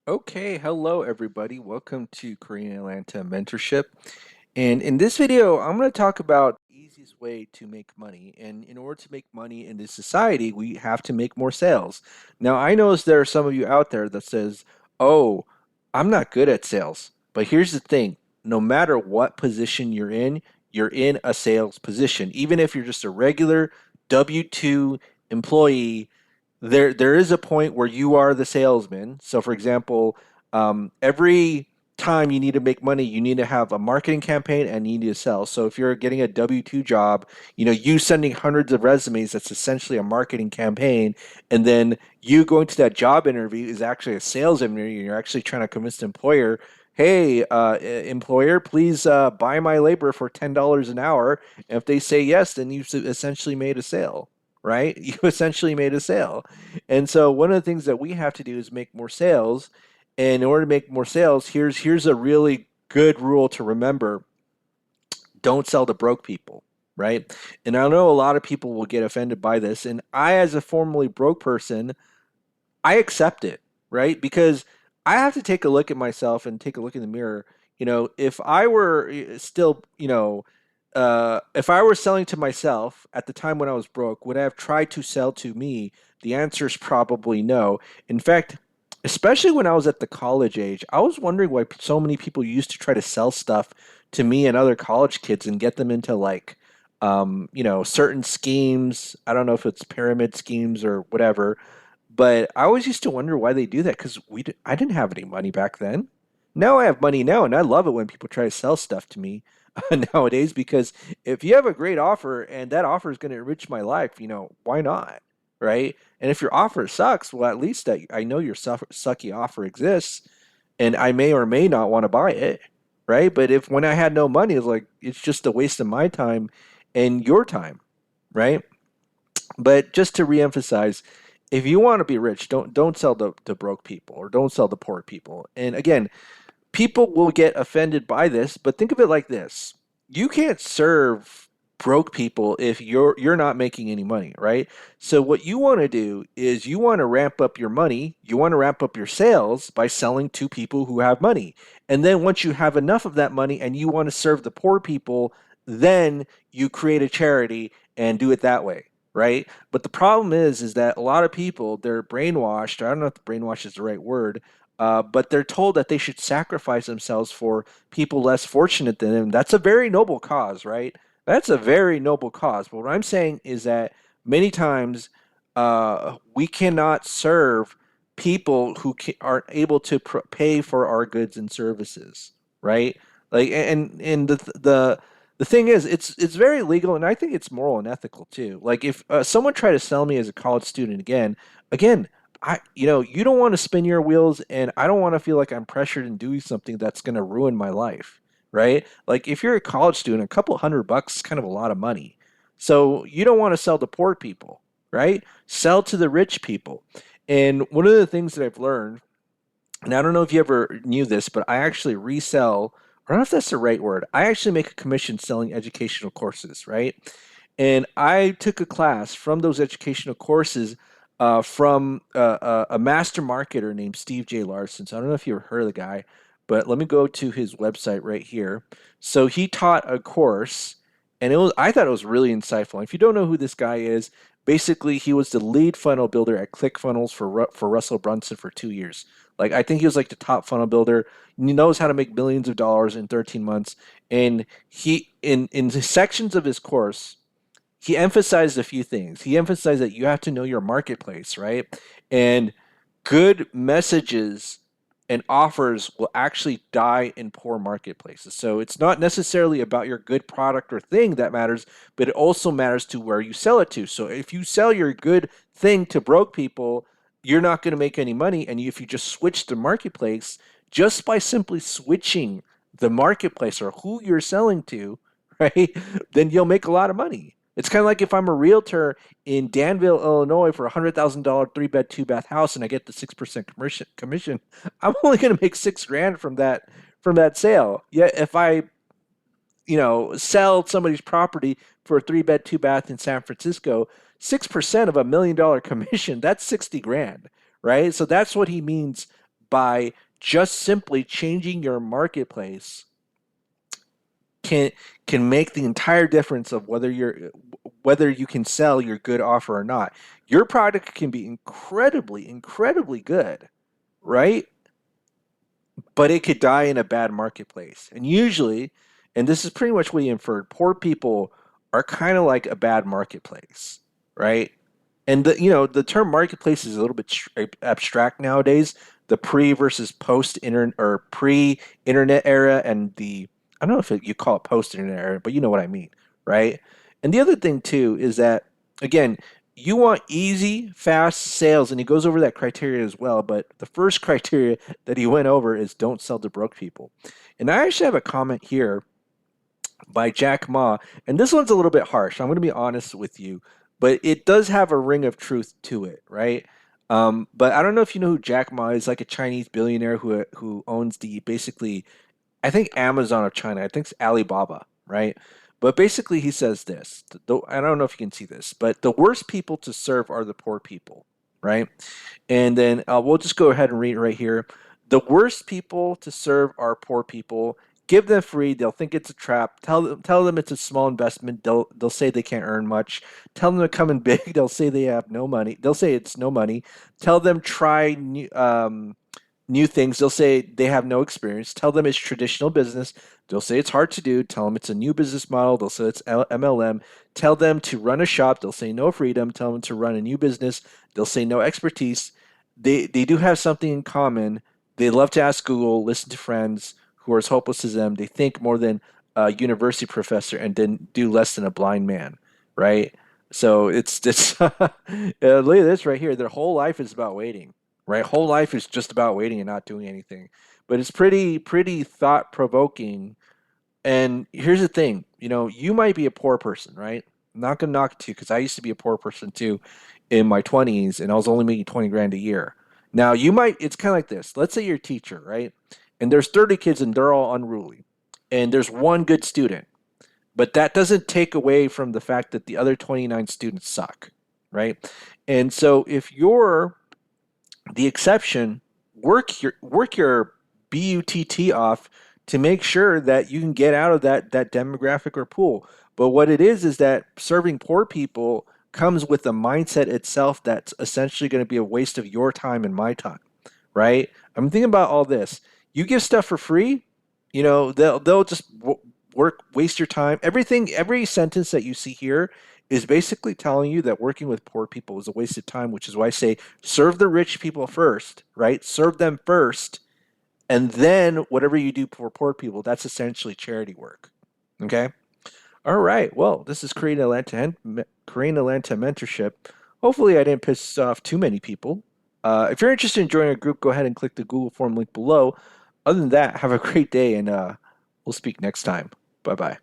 Okay, hello everybody. Welcome to Korean Atlanta Mentorship. And in this video, I'm going to talk about the easiest way to make money. And in order to make money in this society, we have to make more sales. Now, I know there are some of you out there that says, "Oh, I'm not good at sales." But here's the thing, no matter what position you're in a sales position. Even if you're just a regular W-2 employee, there is a point where you are the salesman. So, for example, every time you need to make money, you need to have a marketing campaign and you need to sell. So, if you're getting a W-2 job, you sending hundreds of resumes, that's essentially a marketing campaign. And then you going to that job interview is actually a sales interview. You're actually trying to convince the employer, hey, employer, please buy my labor for $10 an hour. And if they say yes, then you've essentially made a sale, right? You essentially made a sale. And so one of the things that we have to do is make more sales. And in order to make more sales, here's a really good rule to remember. Don't sell to broke people, right? And I know a lot of people will get offended by this. And I, as a formerly broke person, I accept it, right? Because I have to take a look at myself and take a look in the mirror. If I were still, if I were selling to myself at the time when I was broke, would I have tried to sell to me? The answer is probably no. In fact, especially when I was at the college age, I was wondering why so many people used to try to sell stuff to me and other college kids and get them into like, certain schemes. I don't know if it's pyramid schemes or whatever, but I always used to wonder why they do that because I didn't have any money back then. Now I have money now, and I love it when people try to sell stuff to me nowadays because if you have a great offer and that offer is going to enrich my life, why not? Right? And if your offer sucks, well, at least I know your sucky offer exists and I may or may not want to buy it. Right? But if when I had no money, it's just a waste of my time and your time. Right? But just to reemphasize, if you want to be rich, don't sell to broke people or don't sell to poor people. And again, people will get offended by this, but think of it like this. You can't serve broke people if you're not making any money, right? So what you want to do is you want to ramp up your money, you want to ramp up your sales by selling to people who have money. And then once you have enough of that money and you want to serve the poor people, then you create a charity and do it that way, right? But the problem is that a lot of people, they're brainwashed. I don't know if the brainwash is the right word, but they're told that they should sacrifice themselves for people less fortunate than them. That's a very noble cause, right? That's a very noble cause. But what I'm saying is that many times we cannot serve people who aren't able to pay for our goods and services, right? Like, and the thing is, it's very legal, and I think it's moral and ethical too. Like, if someone tried to sell me as a college student again, you don't want to spin your wheels, and I don't want to feel like I'm pressured in doing something that's going to ruin my life, right? Like if you're a college student, a couple $100 is kind of a lot of money. So you don't want to sell to poor people, right? Sell to the rich people. And one of the things that I've learned, and I don't know if you ever knew this, but I actually resell, or I don't know if that's the right word. I actually make a commission selling educational courses, right? And I took a class from those educational courses from a master marketer named Steve J. Larson. So I don't know if you ever heard of the guy, but let me go to his website right here. So he taught a course, and I thought it was really insightful. And if you don't know who this guy is, basically he was the lead funnel builder at ClickFunnels for Russell Brunson for 2 years. Like I think he was like the top funnel builder. He knows how to make millions of dollars in 13 months. And he in the sections of his course, he emphasized a few things. He emphasized that you have to know your marketplace, right? And good messages and offers will actually die in poor marketplaces. So it's not necessarily about your good product or thing that matters, but it also matters to where you sell it to. So if you sell your good thing to broke people, you're not going to make any money. And if you just switch the marketplace, just by simply switching the marketplace or who you're selling to, right, then you'll make a lot of money. It's kind of like if I'm a realtor in Danville, Illinois for $100,000 three-bed, two-bath house and I get the 6% commission, I'm only going to make 6 grand from that sale. Yet if I, sell somebody's property for a three-bed, two-bath in San Francisco, 6% of $1 million commission, that's 60 grand, right? So that's what he means by just simply changing your marketplace can can make the entire difference of whether you can sell your good offer or not. Your product can be incredibly good, right? But it could die in a bad marketplace. And usually, and this is pretty much what he inferred, poor people are kind of like a bad marketplace, right? And the term marketplace is a little bit abstract nowadays. The pre versus post internet or pre internet era and the I don't know if you call it post internet era, but you know what I mean, right? And the other thing too is that again, you want easy, fast sales, and he goes over that criteria as well. But the first criteria that he went over is don't sell to broke people. And I actually have a comment here by Jack Ma, and this one's a little bit harsh. I'm going to be honest with you, but it does have a ring of truth to it, right? But I don't know if you know who Jack Ma is, like a Chinese billionaire who owns the basically I think Amazon of China. I think it's Alibaba, right? But basically, he says this. I don't know if you can see this, but the worst people to serve are the poor people, right? And then we'll just go ahead and read right here. The worst people to serve are poor people. Give them free. They'll think it's a trap. Tell them it's a small investment. They'll say they can't earn much. Tell them to come in big. They'll say they have no money. They'll say it's no money. Tell them try new things. They'll say they have no experience. Tell them it's traditional business. They'll say it's hard to do. Tell them it's a new business model. They'll say it's MLM. Tell them to run a shop. They'll say no freedom. Tell them to run a new business. They'll say no expertise. They do have something in common. They love to ask Google, listen to friends who are as hopeless as them. They think more than a university professor and then do less than a blind man, right? So it's look at this right here. Their whole life is about waiting, right? Whole life is just about waiting and not doing anything. But it's pretty thought provoking. And here's the thing, you might be a poor person, right? I'm not gonna knock it to you because I used to be a poor person too in my 20s and I was only making 20 grand a year. Now you might it's kind of like this. Let's say you're a teacher, right? And there's 30 kids and they're all unruly. And there's one good student. But that doesn't take away from the fact that the other 29 students suck, right? And so if you're the exception, work your butt off to make sure that you can get out of that demographic or pool. But what it is that serving poor people comes with a mindset itself that's essentially going to be a waste of your time and my time, right? I'm thinking about all this. You give stuff for free, they'll just work waste your time. Every sentence that you see here is basically telling you that working with poor people is a waste of time, which is why I say serve the rich people first, right? Serve them first, and then whatever you do for poor people, that's essentially charity work. Okay? All right. Well, this is Korean Atlanta Mentorship. Hopefully, I didn't piss off too many people. If you're interested in joining a group, go ahead and click the Google form link below. Other than that, have a great day, and we'll speak next time. Bye bye.